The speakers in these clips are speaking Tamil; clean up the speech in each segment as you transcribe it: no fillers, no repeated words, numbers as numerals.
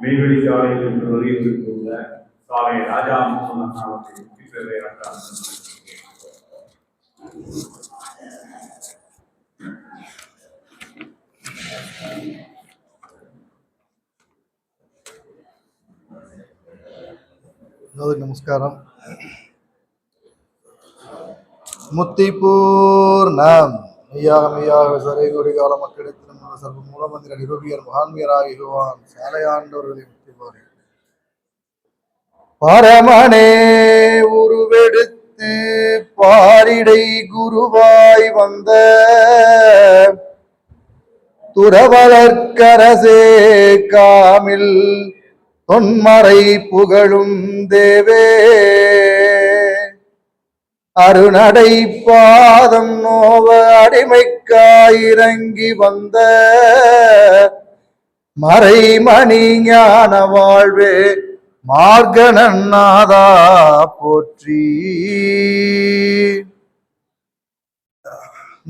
மெய்வெளி சாலையில் இன்று வருகின்ற சாலை ராஜா நமஸ்காரம். முத்திப்பூர்ணம் மெய்யாக சரை கொடி கால மக்களிடத்தில் சர்வ மூலமந்திர நிரூபியர் மகான்மியராக இகுவான் சாலையாண்டவர்களை முத்திப்போர் பரமனே உருவெடுத்து பாரிடை குருவாய் வந்த துறவலர்க்கரசே காமில் தொன்மறை புகழும் தேவே அருணடை பாதம் நோவ அடிமைக்காயிறங்கி வந்த மறைமணி ஞான வாழ்வே மார்கநாதா போற்றி.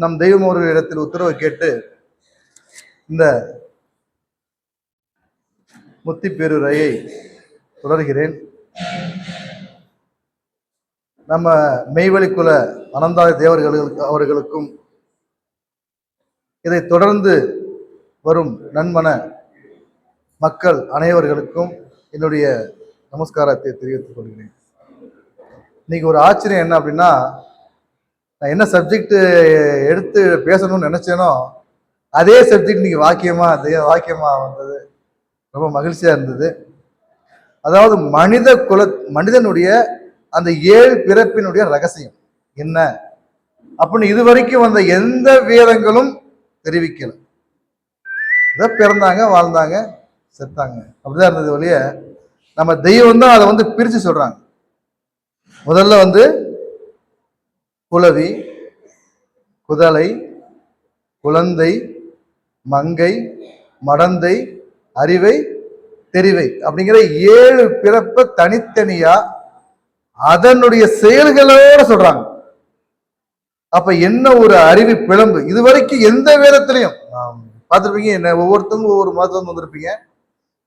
நம் தெய்வம் ஒரு இடத்தில் உத்தரவு கேட்டு இந்த முத்தி பேருரையை தொடர்கிறேன். நம்ம மெய்வழிக்குல அனந்தாதி அவர்களுக்கும் இதை தொடர்ந்து வரும் நன்மன மக்கள் அனைவர்களுக்கும் என்னுடைய நமஸ்காரத்தை தெரிவித்துக் கொள்கிறேன். இன்னைக்கு ஒரு ஆச்சரியம் என்ன அப்படின்னா, நான் என்ன சப்ஜெக்ட் எடுத்து பேசணும்னு நினைச்சேனோ அதே சப்ஜெக்ட் இன்னைக்கு வாக்கியமா வந்தது. ரொம்ப மகிழ்ச்சியா இருந்தது. அதாவது மனிதனுடைய அந்த 7 பிறப்பினுடைய ரகசியம் என்ன அப்படின்னு இதுவரைக்கும் வந்த எந்த வேதங்களும் தெரிவிக்கல. பிறந்தாங்க, வாழ்ந்தாங்க, செத்தாங்க, அப்படிதான் இருந்தது ஒழிய நம்ம தெய்வம் தான் அதை பிரிச்சு சொல்றாங்க. முதல்ல குலவி, குதலை, குழந்தை, மங்கை, மடந்தை, அறிவை, தெரிவை அப்படிங்கிற 7 பிறப்பை தனித்தனியா அதனுடைய செயல்களோட சொல்றாங்க. அப்ப என்ன ஒரு அறிவு பிளம்பு! இதுவரைக்கும் எந்த வேதத்திலையும் பார்த்திருப்பீங்க, என்ன ஒவ்வொருத்தரும் ஒவ்வொரு மதம் வந்திருப்பீங்க,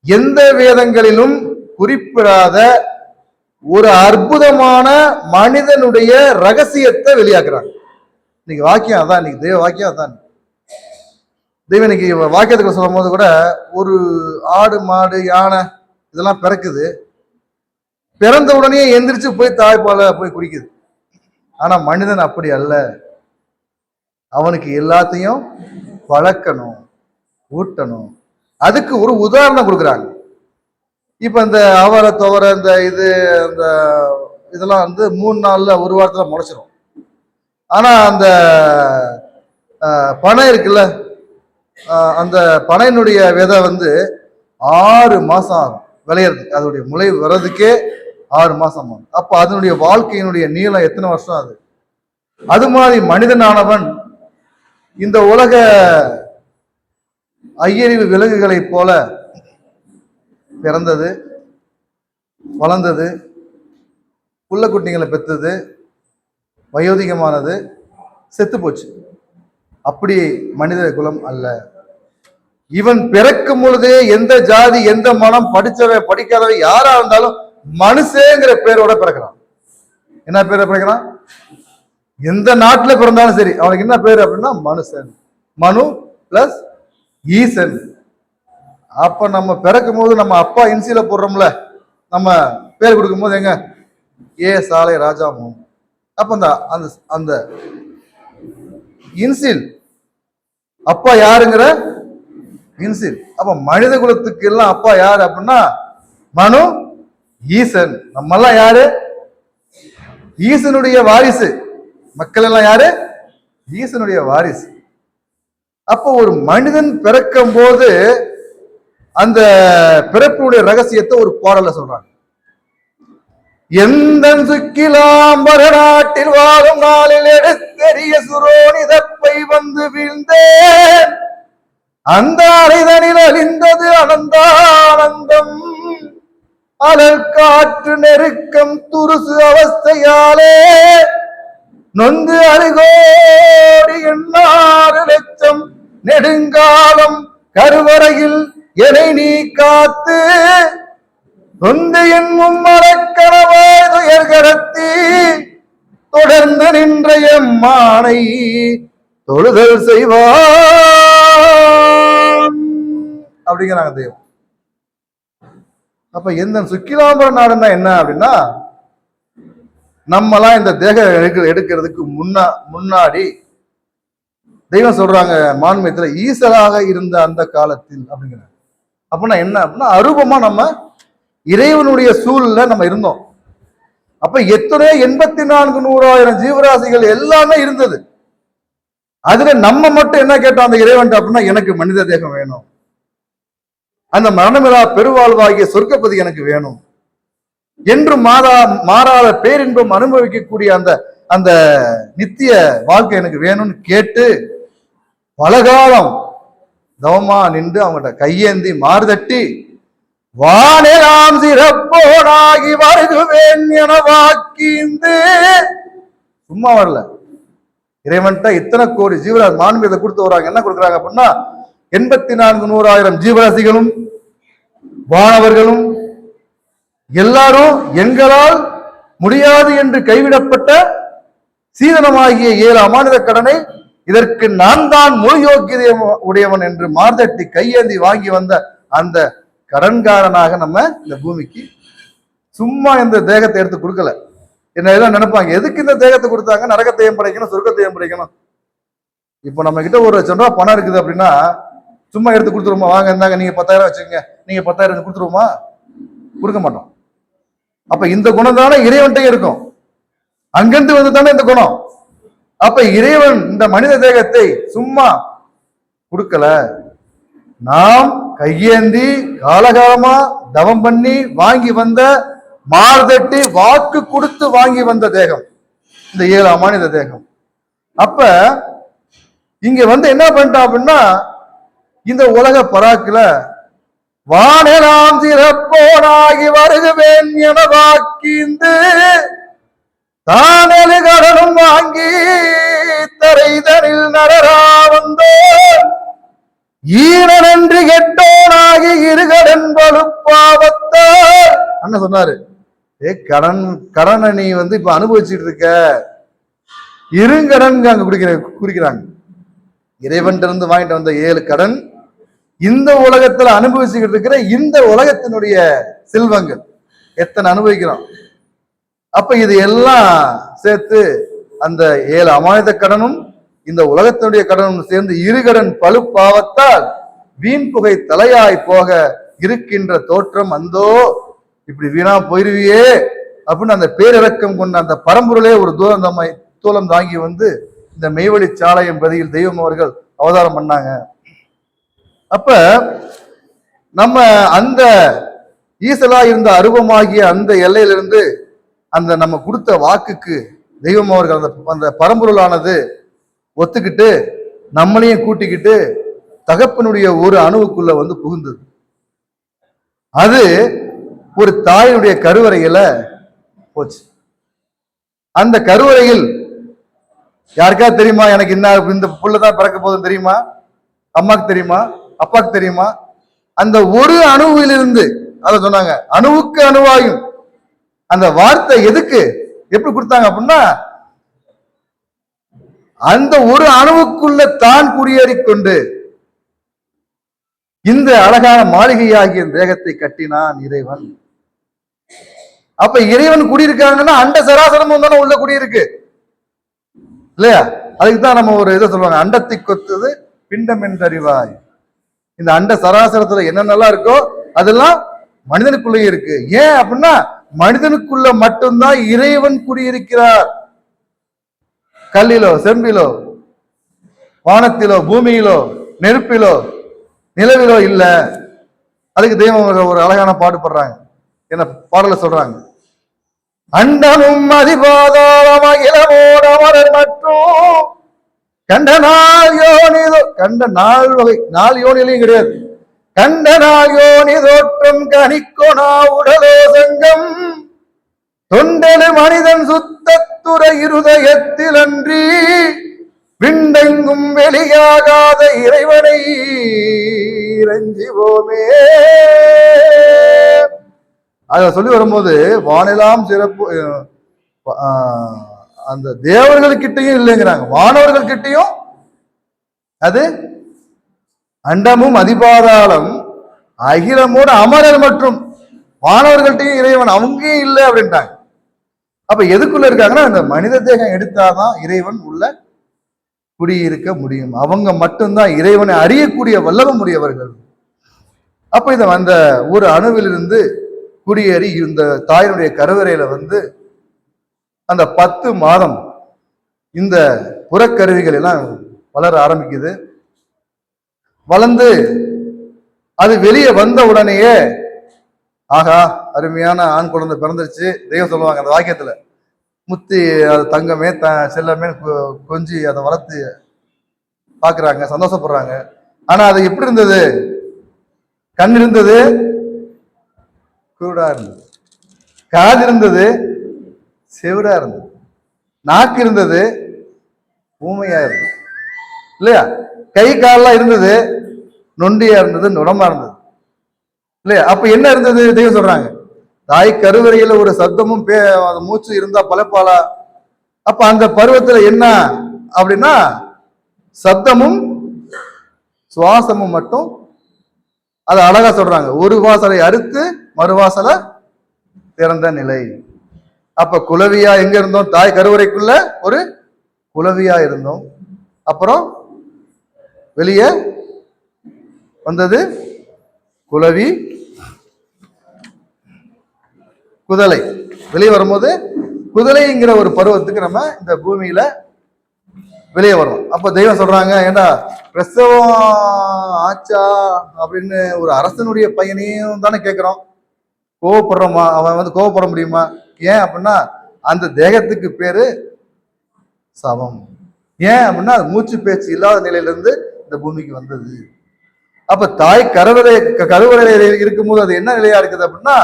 எந்த வேதங்களிலும் குறிப்பிடாத ஒரு அற்புதமான மனிதனுடைய ரகசியத்தை வெளியாக்குறாங்க. இன்னைக்கு வாக்கியம் அதான், இன்னைக்கு தெய்வ வாக்கியம் அதான். தெய்வம் இன்னைக்கு வாக்கியத்துக்கு சொல்லும் போது கூட ஒரு ஆடு, மாடு, யானை இதெல்லாம் பிறக்குது. பிறந்த உடனே எந்திரிச்சு போய் தாய்ப்பால போய் குடிக்குது. ஆனா மனிதன் அப்படி அல்ல. அவனுக்கு எல்லாத்தையும் வளர்க்கணும், ஊட்டணும். அதுக்கு ஒரு உதாரணம் கொடுக்குறாங்க. இப்ப இந்த அவரை துவரை இந்த இதெல்லாம் 3 நாள்ல 1 வாரத்துல முளைச்சிரும். ஆனா அந்த பனை இருக்குல்ல, அந்த பனையினுடைய விதை 6 மாசம் ஆகும் விளையிறதுக்கு. அதனுடைய முளை வர்றதுக்கே 6 மாசம் ஆகும். அப்ப அதனுடைய வாழ்க்கையினுடைய நீளம் எத்தனை வருஷம் அது? அது மாதிரி மனிதனானவன் இந்த உலக ஐயறிவு விலங்குகளைப் போல பிறந்தது, வளர்ந்தது, புள்ள குட்டிங்களை பெற்றது, வயோதிகமானது, செத்து போச்சு. அப்படி மனித குலம் அல்ல. இவன் பிறக்கும் பொழுதே எந்த ஜாதி, எந்த மனம், படிச்சவன் படிக்காதவன் யாரா இருந்தாலும் மனுஷங்கிற பேரோட பிறக்கிறான். என்ன பேரை பிறக்கிறான்? எந்த நாட்டுல பிறந்தாலும் சரி, அவனுக்கு என்ன பேரு அப்படின்னா மனுஷன். மனு பிளஸ் ஈசன். அப்ப நம்ம பிறக்கும் போது நம்ம அப்பா இன்சில போடுறோம்ல, நம்ம பேர் கொடுக்கும் போது எங்க ஏ சாலை ராஜா மோகன். அப்ப அந்த இன்சில் அப்பா யாருங்கிற இன்சில். அப்ப மனித குலத்துக்கு எல்லாம் அப்பா யாரு அப்படின்னா மனு, ஈசன். நம்ம எல்லாம் யாரு? ஈசனுடைய வாரிசு. மக்கள் எல்லாம் யாரு? ஈசனுடைய வாரிசு. அப்போ ஒரு மனிதன் பிறக்கும் போது அந்த பிறப்புடைய ரகசியத்தை ஒரு பாடல சொல்றாங்க. எந்த சுக்கிலாம்பர நாட்டில் வாழும் நாளில் எடுத்தெறிய சுரோனிதப்பை வீழ்ந்தேன். அந்த அறைதனில் அழிந்தது அனந்தானந்தம். அலல் காற்று நெருக்கம் துருசு அவஸ்தையாலே நொந்து அருகோடி 8 லட்சம் நெடுங்காலம் கருவறை உலகில் என்னை நீ காத்து தொந்து என் மும்மரக்கணவாய் துயர் கடத்தி தொடர்ந்து நின்ற எம்மானை தொழுதல் செய்வான் அப்படிங்கிறாங்க தெய்வம். அப்ப எந்த சுக்கிலாம்பர நாடுன்னா என்ன அப்படின்னா, நம்மலாம் இந்த தேக எடுக்கிறதுக்கு முன்னாடி தெய்வம் சொல்றாங்க மான்மியத்துல ஈசலாக இருந்த அந்த காலத்தில் அப்படிங்கிறாங்க. அப்படின்னா என்ன அப்படின்னா, அரூபமா நம்ம இறைவனுடைய சூழல்ல நம்ம இருந்தோம். அப்ப எத்தனையோ 84,100,000 ஜீவராசிகள் எல்லாமே இருந்தது. அதுல நம்ம மட்டும் என்ன கேட்டோம் அந்த இறைவன் அப்படின்னா, எனக்கு மனித தேகம் வேணும், அந்த மரணமில்லா பெருவாழ்வாகிய சொர்க்கப்பதி எனக்கு வேணும் என்று மாறாத பேரின்பம் அனுபவிக்கக்கூடிய அந்த அந்த நித்திய வாழ்க்கை எனக்கு வேணும்னு கேட்டு பலகாலம் தவமா நின்று அவங்கள்ட்ட கையேந்தி மாறுதட்டி வானெலாம் சிறப்போனாகி வருகுவேன் என வாக்கிந்து. சும்மா வரல, இறைவன்ட்ட இத்தனை கோடி ஜீவராசி மான்மியத்தை கொடுத்து வராங்க. என்ன கொடுக்குறாங்க அப்படின்னா, 84,100,000 ஜீவராசிகளும் வானவர்களும் எல்லாரும் எங்களால் முடியாது என்று கைவிடப்பட்ட சீதனமாகிய 7 அமானித கடனை இதற்கு நான் தான் முழு யோக்கியதை உடையவன் என்று மார்தட்டி கையேந்தி வாங்கி வந்த அந்த கடன்காரனாக நம்ம இந்த பூமிக்கு சும்மா இந்த தேகத்தை எடுத்து கொடுக்கல. என்ன எல்லாம் நினைப்பாங்க, எதுக்கு இந்த தேகத்தை கொடுத்தாங்க, நரகத்தையும் படைக்கணும் சொர்க்கத்தையும் படைக்கணும். இப்போ நம்ம கிட்ட 1,00,000 ரூபாய் பணம் இருக்குது அப்படின்னா சும்மா எடுத்து கொடுத்துருவோமா, வாங்க இருந்தாங்க நீங்க 10,000 வச்சுக்கோங்க, நீங்க 10,000 கொடுத்துருவோமா? கொடுக்க மாட்டோம். அப்ப இந்த குணம் தானே இறைவன்ட்டையும் இருக்கும், அங்கிருந்து வந்து தானே இந்த குணம். அப்ப இறைவன் இந்த மனித தேகத்தை சும்மா கொடுக்கல, நாம் கையேந்தி காலகாலமா தவம் பண்ணி வாங்கி வந்த மார்தட்டி வாக்கு கொடுத்து வாங்கி வந்த தேகம் இந்த 7 அமானித தேகம். அப்ப இங்க வந்து என்ன பண்ணிட்டோம் அப்படின்னா, இந்த உலக பராக்குல வானெலாம் சிறப்போனாகி வருகுவேன் என வாக்கிந்து தானெழு கடனும் வாங்கி தரைதனில் நடரா வந்தோன் ஈரனன்றி கெட்டோனாகி இருகடன் பழுப்பாவத்தார். அண்ணன் சொன்னாரு, கடனை நீ வந்து இப்ப அனுபவிச்சுட்டு இருக்க, இருங்கடன் அங்க குறிக்கிறாங்க. இறைவன் இருந்து வாங்கிட்டு வந்த 7 கடன் இந்த உலகத்துல அனுபவிச்சுக்கிட்டு இருக்கிற இந்த உலகத்தினுடைய செல்வங்கள் எத்தனை அனுபவிக்கிறோம். அப்ப இது எல்லாம் சேர்த்து அந்த 7 அமானித கடனும் இந்த உலகத்தினுடைய கடனும் சேர்ந்து இருகடன் பழுப்பாவத்தால் வீண் புகை தலையாய் போக இருக்கின்ற தோற்றம் அந்தோ இப்படி வீணா போயிருவியே அப்படின்னு அந்த பேரிறக்கம் கொண்ட அந்த பரம்பொருளே ஒரு தூலம் தாங்கி வந்து இந்த மெய்வழி சாலையின் பதியில் தெய்வம் அவர்கள் அவதாரம் பண்ணாங்க. அப்ப நம்ம அந்த ஈசலா இருந்த அருவமாகிய அந்த எல்லையிலிருந்து அந்த நம்ம கொடுத்த வாக்குக்கு தெய்வம் அவர்கள் அந்த பரம்பொருளானது ஒத்துக்கிட்டு நம்மளையும் கூட்டிக்கிட்டு தகப்பனுடைய ஒரு அணுவுக்குள்ள வந்து புகுந்தது. அது ஒரு தாயினுடைய கருவறையில போச்சு. அந்த கருவறையில் யாருக்கா தெரியுமா, எனக்கு இந்த புள்ளதான் பிறக்க போதும் தெரியுமா, அம்மாக்கு தெரியுமா, அப்பாக்கு தெரியுமா? அந்த ஒரு அணுவிலிருந்து அத சொன்னாங்க, அணுவுக்கு அணுவாயும். அந்த வார்த்தை எதுக்கு எப்படி கொடுத்தாங்க அப்படின்னா, அந்த ஒரு அணுவுக்குள்ள தான் குடியேறிக்கொண்டு இந்த அழகான மாளிகையாகிய தேகத்தை கட்டினான் இறைவன். அப்ப இறைவன் குடியிருக்காங்கன்னா அண்ட சராசரமும் தானே உள்ள குடியிருக்கு இல்லையா? அதுக்குதான் நம்ம ஒரு இதை சொல்லுவாங்க, அண்டத்தை கொத்துது பிண்டம் என்றறிவாய். இந்த அண்ட சராசரத்துல என்னென்னலாம் இருக்கோ அதெல்லாம் மனிதனுக்குள்ளே இருக்கு. ஏன் அப்படின்னா மனிதனுக்குள்ள மட்டும்தான் இறைவன் குடியிருக்கிறார். கல்லிலோ செம்பிலோ வானத்திலோ பூமியிலோ நெருப்பிலோ நிலவிலோ இல்ல. அதுக்கு தெய்வம் ஒரு அழகான பாடுபடுறாங்க, என்ன பாடல சொல்றாங்க, அண்டமும் அதிபாதாளமகிலமோடமரர் மற்றும் கண்ட நாள் யோனிதோ, கண்ட நாள் வகை நாள் யோனிலையும் கிடையாது, கண்ட நாள் யோனி தோற்றம் கணிக்கொணா உடலோ சங்கம் தொண்டனு மனிதன் சுத்தத்துறை இருதயத்தில் அன்றி விண்டெங்கும் வெளியாகாத இறைவனை இறைஞ்சிவோமே. அத சொல்லி வரும்போது வானெல்லாம் சிறப்பு அந்த தேவர்கள்கிட்டையும் இல்லைங்கிறாங்க, வானவர்கள் கிட்டையும் அது அண்டமும் அதிபாதாளம் அகிலமோடு அமரர் மற்றும் வானவர்கள்ட்டையும் இறைவன் அவங்கேயும் இல்லை அப்படின்ட்டாங்க. அப்ப எதுக்குள்ள இருக்காங்கன்னா அந்த மனித தேகம் எடுத்தாதான் இறைவன் உள்ள குடியிருக்க முடியும். அவங்க மட்டும்தான் இறைவனை அறியக்கூடிய வல்லவம் உடையவர்கள். அப்ப இத அந்த ஒரு அணுவிலிருந்து குடியேறி இந்த தாயினுடைய கருவறையில வந்து அந்த 10 மாதம் இந்த புறக்கருவிகள் எல்லாம் வளர ஆரம்பிக்குது. வளர்ந்து அது வெளியே வந்த உடனேயே ஆகா அருமையான ஆண் குழந்தை பிறந்துருச்சு. தெய்வம் சொல்லுவாங்க அந்த வாக்கியத்துல, முத்தி அது தங்கமே செல்லமே கொஞ்சி அதை வளர்த்து பாக்குறாங்க, சந்தோஷப்படுறாங்க. ஆனா அது எப்படி இருந்தது? கண் இருந்தது, குருடா இருந்தது. காது இருந்தது, செவிடா இருந்தது. நாக்கு இருந்தது, ஊமையா இருந்தது இல்லையா? கை காலெல்லாம் இருந்தது, நொண்டியா இருந்தது, நுடமா இருந்தது இல்லையா? அப்ப என்ன இருந்தது? தெய்வம் சொல்றாங்க, தாய் கருவறையில ஒரு சத்தமும் மூச்சு இருந்தா பழப்பாளா? அப்ப அந்த பருவத்துல என்ன அப்படின்னா சத்தமும் சுவாசமும் மட்டும். அது அழகா சொல்றாங்க, ஒரு வாசலை அறுத்து மறுவாசலை திறந்த நிலை. அப்ப குலவியா எங்க இருந்தோம்? தாய் கருவறைக்குள்ள ஒரு குலவியா இருந்தோம். அப்புறம் வெளியே வந்தது குலவி, குதலை. வெளியே வரும்போது குதலைங்கிற ஒரு பருவத்துக்கு நம்ம இந்த பூமியில வெளியே வரும். அப்ப தெய்வம் சொல்றாங்க, ஏண்டா பிரசவம் ஆச்சா அப்படின்னு ஒரு அரசனுடைய பையனையும் தானே கேட்கிறோம். கோவப்படுறோமா? அவன் வந்து கோவப்பட முடியுமா? ஏன் அப்படின்னா அந்த தேகத்துக்கு பேரு சவம். ஏன் அப்படின்னா மூச்சு பேச்சு இல்லாத நிலையிலிருந்து இந்த பூமிக்கு வந்தது. அப்ப தாய் கருவறையில இருக்கும்போது அது என்ன நிலையா இருக்குது அப்படின்னா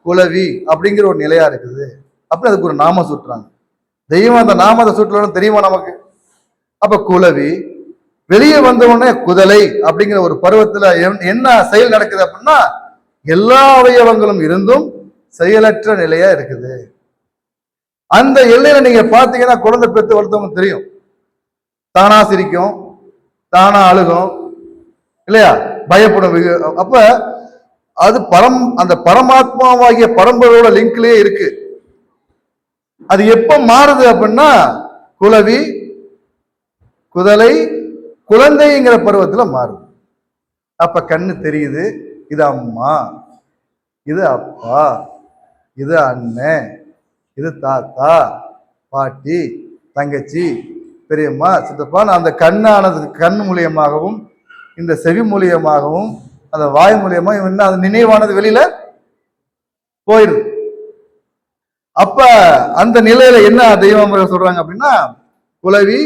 குலவி அப்படிங்கிற ஒரு நிலையா இருக்குது. அப்படி அதுக்கு ஒரு நாம சுட்டுறாங்க. தெய்வம் அந்த நாமத்தை சுற்றணும் தெரியுமா நமக்கு? அப்ப குலவி வெளியே வந்த உடனே குதலை அப்படிங்கிற ஒரு பருவத்துல என்ன செயல் நடக்குது அப்படின்னா எல்லா அவயவங்களும் இருந்தும் செயலற்ற நிலையா இருக்குது. அந்த எல்லையில நீங்க பாத்தீங்கன்னா குழந்தை பெற்று வளர்த்தவங்க தெரியும், தானா சிரிக்கும், தானா அழுகும் இல்லையா, பயப்படும். அப்ப அது அந்த பரமாத்மாவாகிய பரம்பரையோட லிங்க்லயே இருக்கு. அது எப்ப மாறுது அப்படின்னா குலவி குதலை குழந்தைங்கிற பருவத்துல மாறுது. அப்ப கண்ணு தெரியுது, இது அம்மா, இது அப்பா, இது அண்ணன், இது தாத்தா, பாட்டி, தங்கச்சி, பெரியம்மா, சித்தப்பா. அந்த கண்ணானது கண் மூலியமாகவும் இந்த செவி மூலியமாகவும் அந்த வாய் மூலியமா என்ன அது நினைவானது வெளியில போயிடுது. அப்ப அந்த நிலையில என்ன தெய்வம் சொல்றாங்க அப்படின்னா குலவி,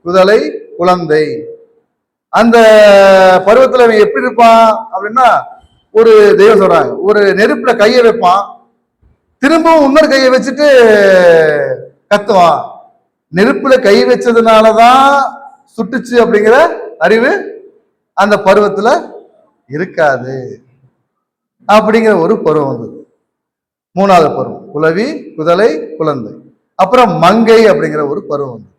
குதலை, குழந்தை. அந்த பருவத்துல அவன் எப்படி இருப்பான் அப்படின்னா ஒரு தெய்வம் சொல்றாங்க, ஒரு நெருப்புல கையை வைப்பான், திரும்பவும் இன்னொரு கையை வச்சுட்டு கத்துவான். நெருப்புல கை வச்சதுனாலதான் சுட்டுச்சு அப்படிங்கிற அறிவு அந்த பருவத்துல இருக்காது. அப்படிங்கிற ஒரு பருவம் வந்தது. 3வது பருவம் குலவி, குதலை, குழந்தை. அப்புறம் மங்கை அப்படிங்கிற ஒரு பருவம் வந்து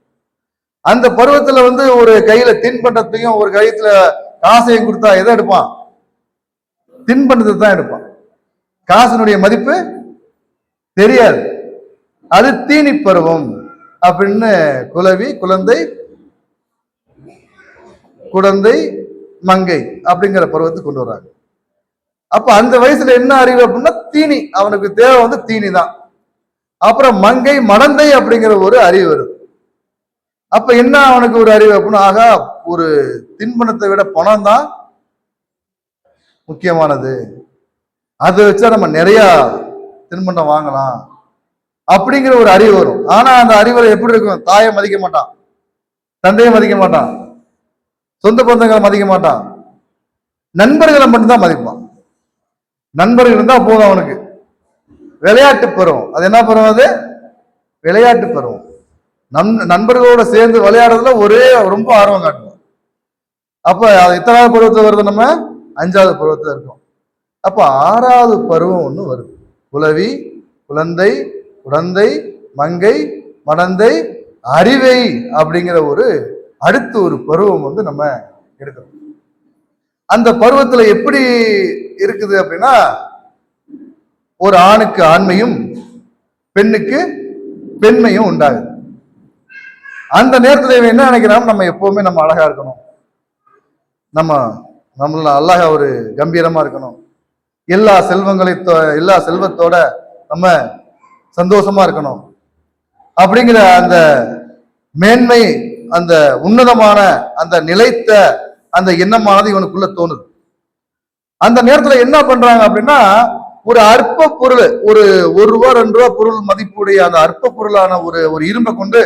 அந்த பருவத்துல வந்து ஒரு கையில தின்பண்டத்தையும் ஒரு கைத்துல காசையும் கொடுத்தா எதை எடுப்பான்? தின்பண்டத்தை தான் எடுப்பான். காசினுடைய மதிப்பு தெரியாது. அது தீனி பருவம் அப்படின்னு குலவி, குழந்தை, குழந்தை, மங்கை அப்படிங்கிற பருவத்தை கொண்டு வர்றாங்க. அப்ப அந்த வயசுல என்ன அறிவு அப்படின்னா தீனி, அவனுக்கு தேவை வந்து தீனி தான். அப்புறம் மங்கை, மடந்தை அப்படிங்கிற ஒரு அறிவு வருது. அப்ப என்ன அவனுக்கு ஒரு அறிவு அப்படின்னா ஆகா ஒரு தின்பண்டத்தை விட பணம் தான் முக்கியமானது, அதை வச்சா நம்ம நிறைய தின்பண்டம் வாங்கலாம் அப்படிங்கிற ஒரு அறிவு வரும். ஆனா அந்த அறிவுரை எப்படி இருக்கும்? தாயை மதிக்க மாட்டான், தந்தையை மதிக்க மாட்டான், சொந்த பந்தங்களை மதிக்க மாட்டான், நண்பர்களை மட்டும்தான் மதிப்பான். நண்பர்கள் இருந்தா போதும் அவனுக்கு. விளையாட்டு பருவம், அது என்ன பருவம்? அது விளையாட்டு பருவம். நண்பர்களோட சேர்ந்து விளையாடுறதுல ரொம்ப ஆர்வம் காட்டுவோம். அப்ப அது எத்தனாவது பருவத்துல வருது? நம்ம 5வது பருவத்துல இருக்கோம். அப்ப 6வது பருவம் ஒண்ணு வருது. குலவி, குழந்தை, குழந்தை, மங்கை, மடந்தை, அறிவை அப்படிங்கிற அடுத்த ஒரு பருவம் நம்ம எடுக்கிறோம். அந்த பருவத்துல எப்படி இருக்குது அப்படின்னா, ஒரு ஆணுக்கு ஆண்மையும் பெண்ணுக்கு பெண்மையும் உண்டாகுது. அந்த நேரத்துல இவன் என்ன நினைக்கிறான்? நம்ம எப்பவுமே நம்ம அழகா இருக்கணும், நம்மள அழகா ஒரு கம்பீரமா இருக்கணும், எல்லா செல்வத்தோட நம்ம சந்தோஷமா இருக்கணும் அப்படிங்கிற அந்த மேன்மை, அந்த உன்னதமான அந்த நிலைத்த அந்த எண்ணமானது இவனுக்குள்ள தோணுது. அந்த நேரத்துல என்ன பண்றாங்க அப்படின்னா, ஒரு அற்ப பொருள், ஒரு ரூபா 2 ரூபா பொருள் மதிப்புடைய அந்த அற்ப பொருளான ஒரு இரும்பை கொண்டு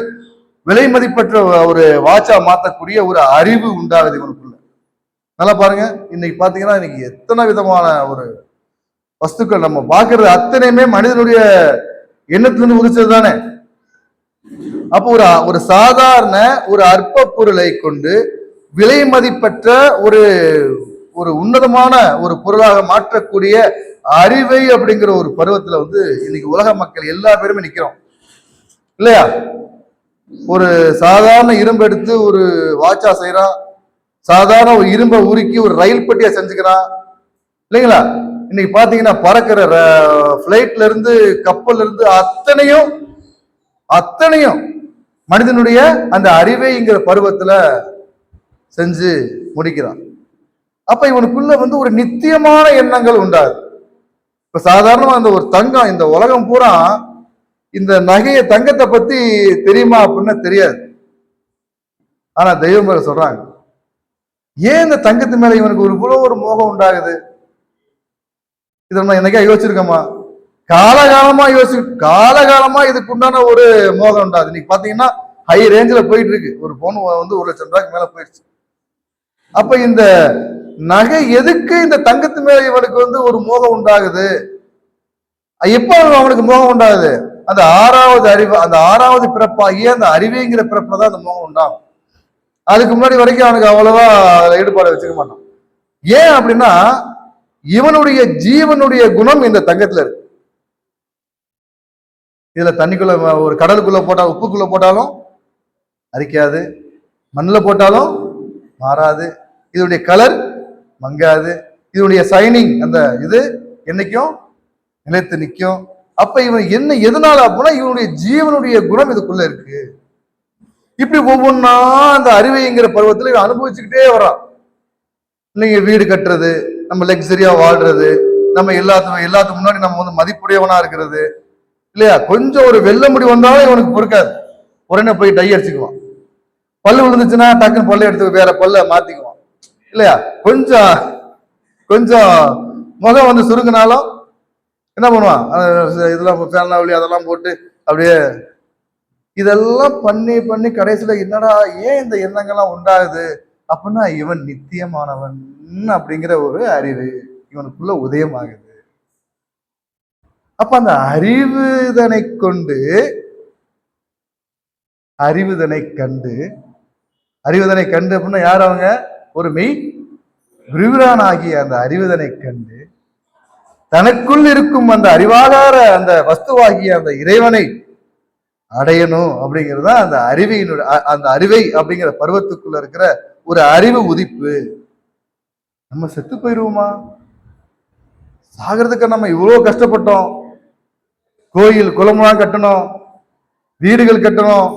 விலை மதிப்பற்ற ஒரு வாட்சா மாத்தக்கூடிய ஒரு அறிவு உண்டாகுது இவனுக்குள்ள. நல்லா பாருங்க, இன்னைக்கு பாத்தீங்கன்னா இன்னைக்கு எத்தனை விதமான ஒரு வஸ்துக்கள் நம்ம பாக்குறது அத்தனையுமே மனிதனுடைய எண்ணத்திலிருந்து உதிச்சது தானே. அப்போ ஒரு சாதாரண ஒரு அற்ப பொருளை கொண்டு விலை மதிப்பற்ற ஒரு உன்னதமான ஒரு பொருளாக மாற்றக்கூடிய அறிவை அப்படிங்கிற ஒரு பருவத்துல இன்னைக்கு உலக மக்கள் எல்லா பேருமே நிக்கிறோம் இல்லையா? ஒரு சாதாரண இரும்பு எடுத்து ஒரு வாட்சா செய்யறான், சாதாரண ஒரு இரும்பை உருக்கி ஒரு ரயில் பெட்டியா செஞ்சுக்கிறான் இல்லைங்களா? இன்னைக்கு பாத்தீங்கன்னா பறக்கிற பிளைட்ல இருந்து கப்பல்ல இருந்து அத்தனையும் மனிதனுடைய அந்த அறிவைங்கிற பருவத்துல செஞ்சு முடிக்கிறான். அப்ப இவனுக்குள்ள ஒரு நித்தியமான எண்ணங்கள் உண்டாது. இப்ப சாதாரணமா அந்த ஒரு தங்கம், இந்த உலகம் பூரா இந்த தங்கத்தை பத்தி தெரியுமா அப்படின்னா தெரியாது. ஆனா தெய்வம் சொல்றாங்க, ஏன் இந்த தங்கத்து மேல இவனுக்கு இவ்வளவு ஒரு மோகம் உண்டாகுது? இதை நம்ம என்னைக்கா யோசிச்சிருக்கோமா? காலகாலமா இதுக்கு உண்டான ஒரு மோகம் உண்டாது. இன்னைக்கு பாத்தீங்கன்னா ஹை ரேஞ்சில் போயிட்டு இருக்கு. ஒரு பவுன் 1,00,000 மேல போயிடுச்சு. அப்ப இந்த நகை எதுக்கு இந்த தங்கத்து மேல இவனுக்கு ஒரு மோகம் உண்டாகுது? எப்ப அவனுக்கு மோகம் உண்டாகுது? அந்த 6வது அறிவு, அந்த 6வது பிறப்பாகிய அந்த அறிவுங்கிற பிறப்புல தான் அந்த மோகம் உண்டாகும். அதுக்கு முன்னாடி வரைக்கும் அவனுக்கு அவ்வளவா ஈடுபாடு வச்சுக்க மாட்டான். ஏன் அப்படின்னா, இவனுடைய ஜீவனுடைய குணம் இந்த தங்கத்துல இருக்கு. இதுல தண்ணிக்குள்ள ஒரு கடலுக்குள்ள போட்டாலும், உப்புக்குள்ள போட்டாலும் அரிக்காது, மண்ணில் போட்டாலும் மாறாது, இதனுடைய கலர் மங்காது, இதனுடைய சைனிங் அந்த இது என்னைக்கும் நிலைத்து நிற்கும். அப்ப இவன் எதனால அப்படின்னா, இவனுடைய ஜீவனுடைய குணம் இதுக்குள்ள இருக்கு. இப்படி ஒவ்வொன்னா அந்த அறிவைங்கிற பருவத்துல இவன் அனுபவிச்சுக்கிட்டே வரான். இல்லைங்க, வீடு கட்டுறது, நம்ம லக்ஸரியா வாழ்றது, நம்ம எல்லாத்துக்கும் முன்னாடி நம்ம மதிப்புடையவனா இருக்கிறது இல்லையா? கொஞ்சம் ஒரு வெள்ள முடி வந்தாலும் இவனுக்கு பொறுக்காது, உடனே போய் டை அடிச்சுக்குவான். பல்லு விழுந்துச்சுன்னா டக்குன்னு பல்ல எடுத்து வேற பல்ல மாத்திக்குவான் இல்லையா? கொஞ்சம் முகம் சுருங்கினாலும் என்ன பண்ணுவான்? இதெல்லாம் ஃபேன்லாம் அதெல்லாம் போட்டு அப்படியே இதெல்லாம் பண்ணி கடைசியில என்னடா ஏன் இந்த எண்ணங்கள்லாம் உண்டாகுது அப்படின்னா, இவன் நித்தியமானவன் அப்படிங்கிற ஒரு அறிவு இவனுக்குள்ள உதயமாகுது. அப்ப அந்த அறிவுதனை கண்டு அப்படின்னா யார்? அவங்க ஒரு மெய் விரிவிரான் ஆகிய அந்த அறிவுதனை கண்டு தனக்குள் இருக்கும் அந்த அறிவாகார அந்த வஸ்துவாகிய அந்த இறைவனை அடையணும் அப்படிங்கிறது தான் அந்த அறிவை அப்படிங்கிற பருவத்துக்குள்ள இருக்கிற ஒரு அறிவு உதிப்பு. நம்ம செத்து போயிருவோமா? சாகிறதுக்கு நம்ம இவ்வளவு கஷ்டப்பட்டோம். கோயில் குளம்லாம் கட்டணும், வீடுகள் கட்டணும்,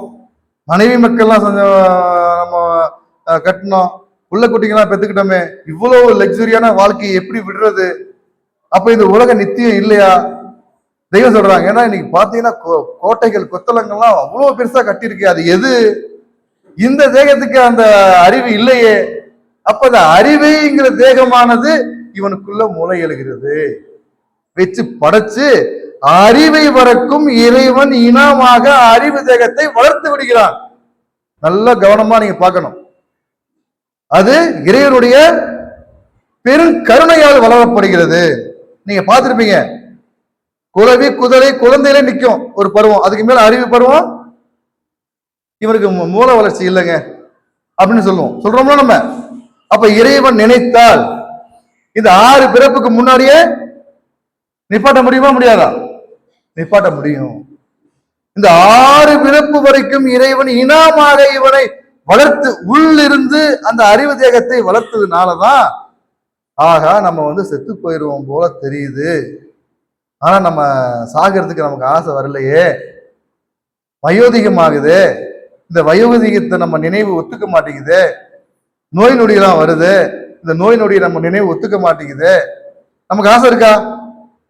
மனைவி மக்கள்லாம் நம்ம கட்டணும், உள்ள குட்டிங்கெல்லாம் பெத்துக்கிட்டோமே, இவ்வளவு லக்ஸரியான வாழ்க்கையை எப்படி விடுறது? அப்ப இந்த உலக நித்தியம் இல்லையா? தெய்வம் சொல்றாங்க. ஏன்னா இன்னைக்கு பாத்தீங்கன்னா கோட்டைகள் கொத்தளங்கள்லாம் அவ்வளவு பெருசா கட்டியிருக்கு. அது எது? இந்த தேகத்துக்கு அந்த அறிவு இல்லையே. அப்ப அந்த அறிவைங்கிற தேகமானது இவனுக்குள்ள மூளை எழுகிறது, வச்சு படைச்சு அறிவை வரைக்கும் இறைவன் இனமாக அறிவு தேகத்தை வளர்த்து விடுகிறான். நல்ல கவனமா நீங்க பார்க்கணும். அது இறைவனுடைய பெரும் கருணையால் வளரப்படுகிறது. நீங்க பார்த்திருப்பீங்க, குலவி குதிரை குழந்தையில நிற்கும் ஒரு பருவம், அதுக்கு மேல அறிவு பருவம் இவனுக்கு மூல வளர்ச்சி இல்லைங்க அப்படின்னு சொல்றோம்ல நம்ம. அப்ப இறைவன் நினைத்தால் இந்த 6 பிறப்புக்கு முன்னாடியே நிப்பாட்ட முடியுமா முடியாதா? நிப்பாட்ட முடியும். இந்த 6 பிறப்பு வரைக்கும் இறைவன் இனாமாக இவனை வளர்த்து உள்ளிருந்து அந்த அறிவு தேகத்தை வளர்த்ததுனாலதான் ஆகா நம்ம செத்து போயிடுவோம் போல தெரியுது. ஆனா நம்ம சாகிறதுக்கு நமக்கு ஆசை வரலையே, வயோதிகமாகுது, இந்த வயோதிகத்தை நம்ம நினைவு ஒத்துக்க மாட்டேங்குது, நோய் நொடியெல்லாம் வருது, இந்த நோய் நொடியை நம்ம நினைவு ஒத்துக்க மாட்டேங்குது. நமக்கு ஆசை இருக்கா?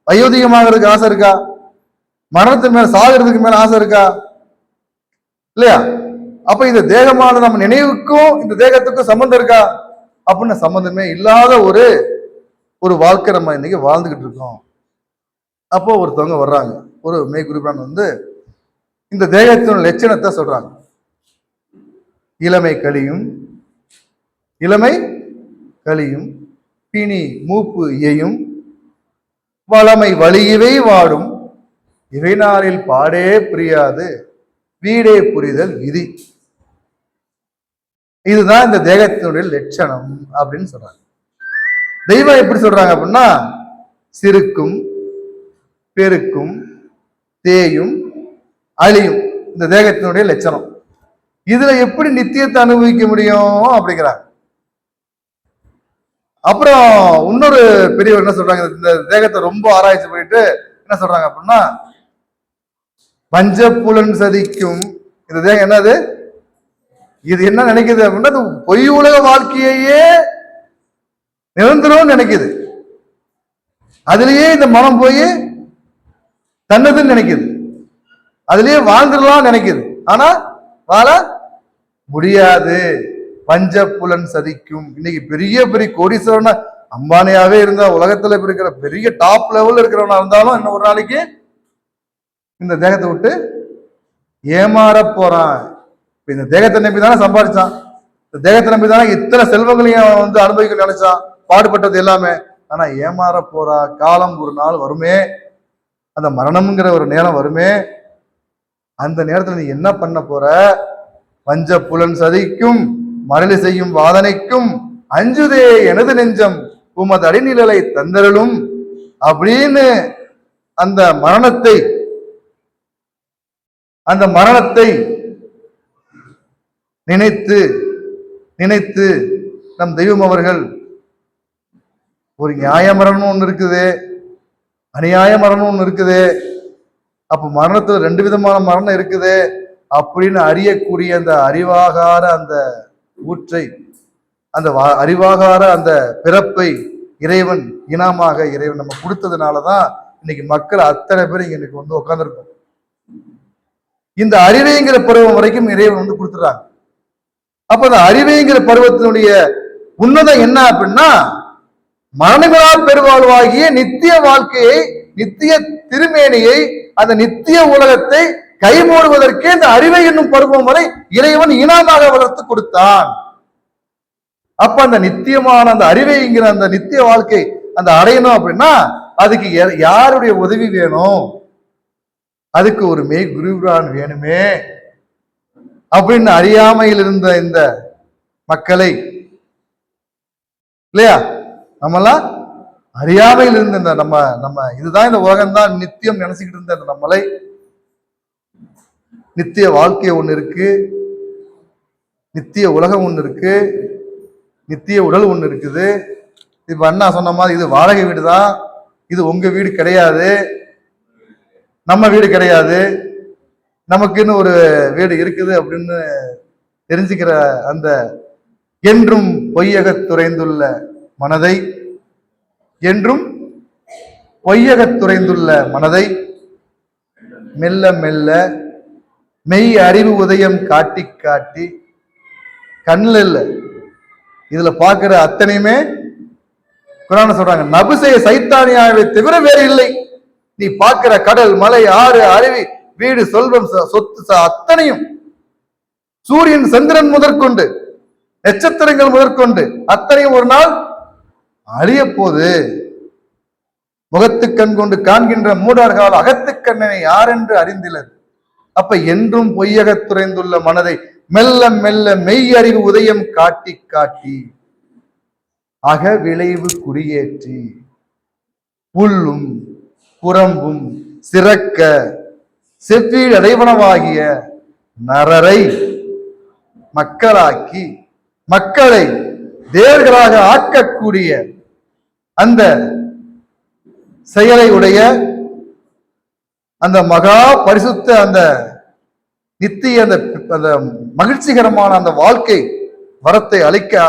வயோதிகமாகிறதுக்கு ஆசை இருக்கா? மரணத்துக்கு மேல சாகிறதுக்கு மேல ஆசை இருக்கா? இல்லையா? அப்ப இந்த தேகமான நம்ம நினைவுக்கும் இந்த தேகத்துக்கும் சம்பந்தம் இருக்கா? அப்படின்னு சம்பந்தமே இல்லாத ஒரு வாழ்க்கை நம்ம இன்னைக்கு வாழ்ந்துகிட்டு இருக்கோம். அப்போ ஒருத்தவங்க வர்றாங்க, ஒரு மெய்குருபான் இந்த தேகத்தின் லட்சணத்தை சொல்றாங்க. இளமை கழியும், பிணி மூப்பு இயையும், வளமை வலியவை வாடும், இவை நாளில் பாடே புரியாது, வீடே புரிதல் விதி. இதுதான் இந்த தேகத்தினுடைய லட்சணம் அப்படின்னு சொல்றாங்க. தெய்வம் எப்படி சொல்றாங்க அப்படின்னா, சிறுக்கும் பெருக்கும் தேயும் அழியும் இந்த தேகத்தினுடைய லட்சணம். இதுல எப்படி நித்தியத்தை அனுபவிக்க முடியும் அப்படிங்கிறாங்க. அப்புறம் இன்னொரு பெரியவர் என்ன சொல்றாங்க, இந்த தேகத்தை ரொம்ப ஆராய்ச்சி பண்ணிட்டு என்ன சொல்றாங்க அப்படின்னா, பஞ்சப்புலன் சதிக்கும் இந்த தேகம் என்னது, இது என்ன நினைக்குது அப்படின்னா, பொய் உலக வாழ்க்கையே நிரந்தரம் நினைக்குது. அதுலயே இந்த மனம் போய் தன்னதுன்னு நினைக்குது, அதுலயே வாழ்ந்துடலாம் நினைக்குது. ஆனா வாழ முடியாது. பஞ்சப்புலன் சதிக்கும். இன்னைக்கு பெரிய பெரிய கோடீஸ்வரன அம்பானியாவே இருந்தா, உலகத்துல இருக்கிற பெரிய டாப் லெவல்ல இருக்கிறவனா இருந்தாலும் இன்னும் ஒரு நாளைக்கு இந்த தேகத்தை விட்டு ஏமாற போறான். இந்த தேகத்தை நம்பி தானே சம்பாதிச்சான், இந்த தேகத்தை நம்பி தானே இத்தனை செல்வங்களையும் அனுபவிக்க நினைச்சான், பாடுபட்டது எல்லாமே. ஆனா ஏமாற போறா. காலம் ஒரு நாள் வருமே, அந்த மரணம்ங்கிற ஒரு நேரம் வருமே, அந்த நேரத்துல நீ என்ன பண்ண போற? பஞ்ச புலன் சதிக்கும் மரளி செய்யும் வாதனைக்கும் அஞ்சுதே எனது நெஞ்சம் உமது அடிநிழலை தந்தரலும் அப்படின்னு அந்த மரணத்தை நினைத்து நம் தெய்வம் அவர்கள் ஒரு நியாய மரணம் ஒண்ணு இருக்குது, அநியாய மரணம் ஒண்ணு இருக்குது. அப்ப மரணத்துல 2 விதமான மரணம் இருக்குது அப்படின்னு அறியக்கூடிய அந்த அறிவாகார அந்த ஊற்றை, அந்த அறிவாகார அந்த பிறப்பை இறைவன் இனமாக இறைவன் நம்ம கொடுத்ததுனாலதான் இன்னைக்கு மக்கள் அத்தனை பேர் இன்னைக்கு உட்கார்ந்துருக்கோம். இந்த அறிவைங்கிற பருவம் வரைக்கும் இறைவன் கொடுத்துறாங்க. அப்ப அந்த அறிவைங்கிற பருவத்தினுடைய உன்னதம் என்ன அப்படின்னா, மரணங்களா பெருவாழ்வாகிய நித்திய வாழ்க்கையை, நித்திய திருமேனியை, அந்த நித்திய உலகத்தை கைமூடுவதற்கே இந்த அறிவை என்னும் பருவம் வரை இறைவன் இனமாக வளர்த்து கொடுத்தான். அப்ப அந்த நித்தியமான அந்த அறிவைங்கிற அந்த நித்திய வாழ்க்கை அந்த அடையணும் அப்படின்னா அதுக்கு யாருடைய உதவி வேணும்? அதுக்கு ஒரு மெய் குருபிரான் வேணுமே அப்படின்னு அறியாமையில் இருந்த இந்த மக்களை, இல்லையா, நம்மெல்லாம் அறியாமையில் இருந்த இந்த நம்ம இதுதான் இந்த உலகம்தான் நித்தியம் நினைச்சுக்கிட்டு இருந்த இந்த நம்மளை நித்திய வாழ்க்கை ஒண்ணு இருக்கு, நித்திய உலகம் ஒண்ணு இருக்கு, நித்திய உடல் ஒண்ணு இருக்குது. இப்ப அண்ணா சொன்ன மாதிரி இது வாடகை வீடு தான், இது உங்க வீடு கிடையாது, நம்ம வீடு கிடையாது, நமக்குன்னு ஒரு வீடு இருக்குது அப்படின்னு தெரிஞ்சுக்கிற அந்த என்றும் பொய்யகத்துறைந்துள்ள மனதை, என்றும் பொய்யகத்துறைந்துள்ள மனதை மெல்ல மெல்ல மெய் அறிவு உதயம் காட்டி காட்டி, கண்ணில் இல்லை இதுல பாக்குற அத்தனையுமே குர்ஆன்ல சொல்றாங்க, நபுசைய சைத்தானியாவை தவிர வேறு இல்லை. நீ பார்க்கிற கடல், மலை, ஆறு, அருவி, வீடு, செல்வம், சொத்து அத்தனையும், சூரியன் சந்திரன் முதற்கொண்டு நட்சத்திரங்கள் முதற்கொண்டு அத்தனையும் ஒரு நாள் அழிய போது. முகத்து கண் கொண்டு காண்கின்ற மூடர்கள் அகத்து கண்ணனை யார் என்று அறிந்திலர். அப்ப என்றும் பொய்யகத் துறைந்துள்ள மனதை மெல்ல மெல்ல மெய்யறிவு உதயம் காட்டி காட்டி அக விளைவு குறியேற்றி உள்ளும் புறம்பும் சிறக்க செவ்வீழ் அடைவனவாகிய நரரை மக்களாக்கி மக்களை தேவர்களாக ஆக்கக்கூடிய அந்த செயலை உடைய அந்த மகா பரிசுத்த அந்த நித்திய அந்த மகிழ்ச்சிகரமான அந்த வாழ்க்கை வரத்தை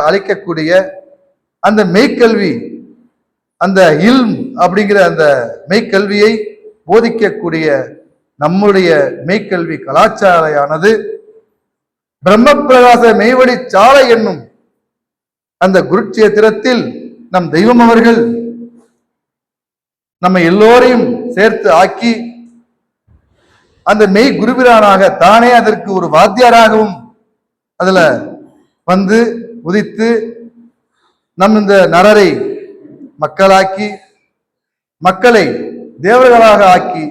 அளிக்கக்கூடிய அந்த மெய்க்கல்வி, அந்த இல்ம் அப்படிங்கிற அந்த மெய்க்கல்வியை போதிக்கக்கூடிய நம்முடைய மெய்க்கல்வி கலாச்சாரையானது பிரம்ம பிரகாச மெய்வழி சாலை என்னும் அந்த குருட்சேத்திரத்தில் நம் தெய்வம் அவர்கள் நம்ம எல்லோரையும் சேர்த்து ஆக்கி அந்த மெய் குருபிரானாக தானே அதற்கு ஒரு வாத்தியாராகவும் அதுல வந்து உதித்து நம் இந்த நரரை மக்களாக்கி மக்களை தேவர்களாக ஆக்கி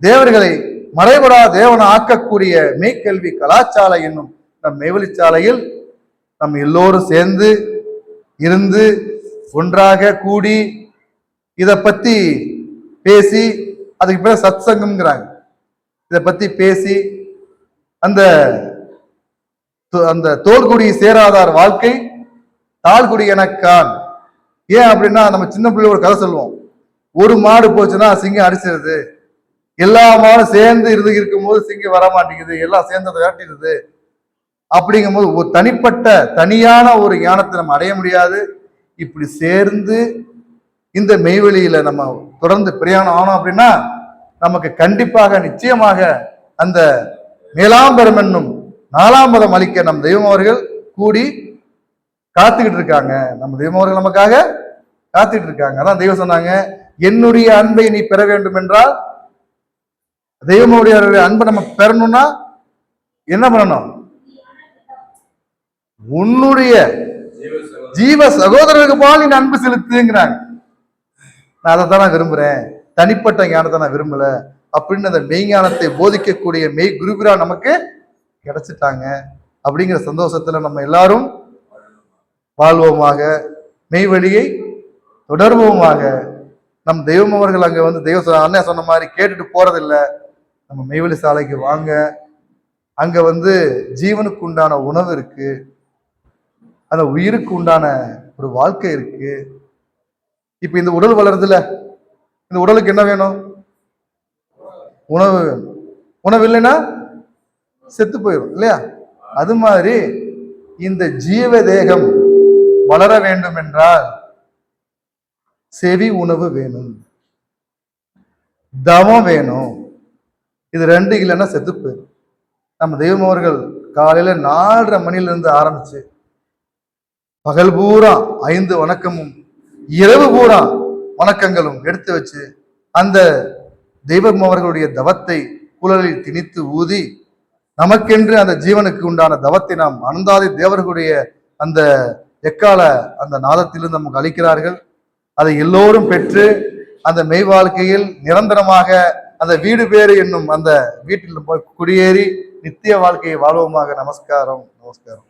தேவர்களை மறைபடா தேவன ஆக்கக்கூடிய மெய்க்கல்வி கலாச்சாலை என்னும் நம் மெய்வழிச்சாலையில் நம் எல்லோரும் சேர்ந்து இருந்து ஒன்றாக கூடி இதை பத்தி பேசி, அதுக்கு பேர் சத் சங்கம்ங்கிறாங்க. இதை பத்தி பேசி அந்த அந்த தோல்குடி சேராதார் வாழ்க்கை தாழ்குடி எனக்கான். ஏன் அப்படின்னா நம்ம சின்ன பிள்ளை ஒரு கதை சொல்லுவோம், ஒரு மாடு போச்சுன்னா சிங்கம் அடிச்சிருது, எல்லா மாடும் சேர்ந்து இருக்கும்போது சிங்கம் வர மாட்டேங்குது, எல்லாம் சேர்ந்து அதை விரட்டிடுது. அப்படிங்கும் போது ஒரு தனிப்பட்ட தனியான ஒரு ஞானத்தை நம்ம அடைய முடியாது. இப்படி சேர்ந்து இந்த மெய்வெளியில நம்ம தொடர்ந்து பிரயாணம் ஆனோம் அப்படின்னா நமக்கு கண்டிப்பாக நிச்சயமாக அந்த மேலாம்பரம் என்னும் 4ஆம் பதம் அளிக்க நம் தெய்வம் அவர்கள் கூடி காத்துக்கிட்டு இருக்காங்க. நம்ம தெய்வம் அவர்கள் நமக்காக காத்துக்கிட்டு இருக்காங்க. அதான் தெய்வம் சொன்னாங்க, என்னுடைய அன்பை நீ பெற வேண்டும் என்றால், தெய்வமுடைய அன்பை நம்ம பெறணும்னா என்ன பண்ணணும்? உன்னுடைய ஜீவ சகோதரருக்கு போல நீ அன்பு செலுத்துங்கிறாங்க. நான் அதை தான் நான் விரும்புறேன், தனிப்பட்ட ஞானத்தை நான் விரும்பல அப்படின்னு அந்த மெய்ஞானத்தை போதிக்கக்கூடிய மெய் குருபிரா நமக்கு கிடைச்சிட்டாங்க. அப்படிங்கிற சந்தோஷத்துல நம்ம எல்லாரும் வாழ்வோமாக, மெய் வழியை தொடர்வோமாக. நம் தெய்வம் அவர்கள் அங்க வந்து தெய்வ அண்ணன் சொன்ன மாதிரி கேட்டுட்டு போறதில்லை. நம்ம மெய்வழி சாலைக்கு வாங்க, அங்க வந்து ஜீவனுக்கு உண்டான உணவு இருக்கு, அந்த உயிருக்கு உண்டான ஒரு வாழ்க்கை இருக்கு. இப்ப இந்த உடல் வளருதுல, இந்த உடலுக்கு என்ன வேணும்? உணவு வேணும். உணவு இல்லைன்னா செத்து போயிடும் இல்லையா? அது மாதிரி இந்த ஜீவ தேகம் வளர வேண்டும் என்றால் செவி உணவு வேணும், தவம் வேணும். இது 2 இல்லைன்னா செத்து போயிடும். நம்ம தெய்வம் அவர்கள் காலையில 4:30 மணிலிருந்து ஆரம்பிச்சு பகல் பூரா 5 வணக்கமும் இரவு பூரா வணக்கங்களும் எடுத்து வச்சு அந்த தெய்வம் அவர்களுடைய தவத்தை குழலில் திணித்து ஊதி நமக்கென்று அந்த ஜீவனுக்கு உண்டான தவத்தை நாம் அனந்தாதி தேவர்களுடைய அந்த எக்கால அந்த நாதத்திலிருந்து நமக்கு அளிக்கிறார்கள். அதை எல்லோரும் பெற்று அந்த மெய் வாழ்க்கையில் நிரந்தரமாக அந்த வீடு பேறு என்னும் அந்த வீட்டில் குடியேறி நித்திய வாழ்க்கையை வாழ்வோமாக. நமஸ்காரம், நமஸ்காரம்.